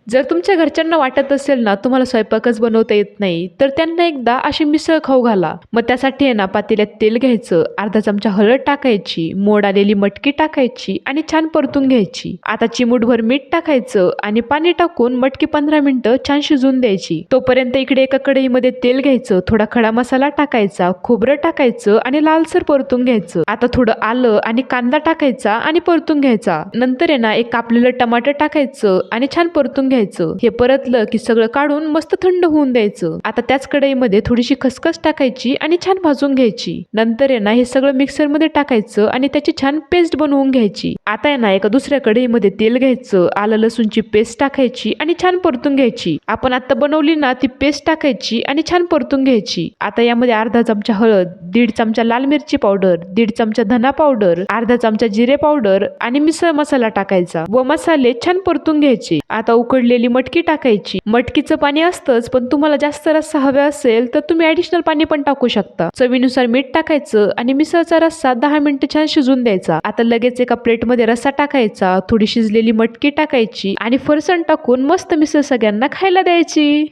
जर तुमच्या घरच्यांना वाटत असेल ना तुम्हाला स्वयंपाकच बनवता येत नाही, तर त्यांना एकदा अशी मिसळ खाऊ घाला. मग त्यासाठी आहे ना पातेल्यात तेल घ्यायचं, अर्धा चमचा हळद टाकायची, मोड आलेली मटकी टाकायची आणि छान परतून घ्यायची. आता चिमूटभर मीठ टाकायचं आणि पाणी टाकून मटकी 15 मिनिटं छान शिजून द्यायची. तोपर्यंत इकडे एका कढईमध्ये तेल घ्यायचं, थोडा खडा मसाला टाकायचा, खोबरं टाकायचं आणि लालसर परतून घ्यायचं. आता थोडं आलं आणि कांदा टाकायचा आणि परतून घ्यायचा. नंतर आहे ना एक कापलेलं टमाटर टाकायचं आणि छान परतून घ्यायचं. हे परतलं की सगळं काढून मस्त थंड होऊन द्यायचं. आता त्याच कढईमध्ये थोडीशी खसखस टाकायची आणि छान भाजून घ्यायची. नंतर आहे ना हे सगळं मिक्सर मध्ये टाकायचं आणि त्याची छान पेस्ट बनवून घ्यायची. आता आहे ना एका दुसऱ्या कढईमध्ये तेल घ्यायचं, आलं लसूणची पेस्ट टाकायची आणि छान परतून घ्यायची. आपण आता बनवली ना ती पेस्ट टाकायची आणि छान परतून घ्यायची. आता यामध्ये अर्धा चमचा हळद, 1.5 चमचा लाल मिरची पावडर, 1.5 चमचा धना पावडर, अर्धा चमचा जिरे पावडर आणि मिसळ मसाला टाकायचा व मसाले छान परतून घ्यायचे. आता उकडलेली मटकी टाकायची. मटकीचं पाणी असतंच, पण तुम्हाला जास्त रस्सा हवा असेल तर तुम्ही ऍडिशनल पाणी पण टाकू शकता. चवीनुसार मीठ टाकायचं आणि मिसळचा रस्सा 10 मिनिटं छान शिजून द्यायचा. आता लगेच एका प्लेटमध्ये रस्सा टाकायचा, थोडी शिजलेली मटकी टाकायची आणि फरसाण टाकून मस्त मिसळ सगळ्यांना खायला द्यायची.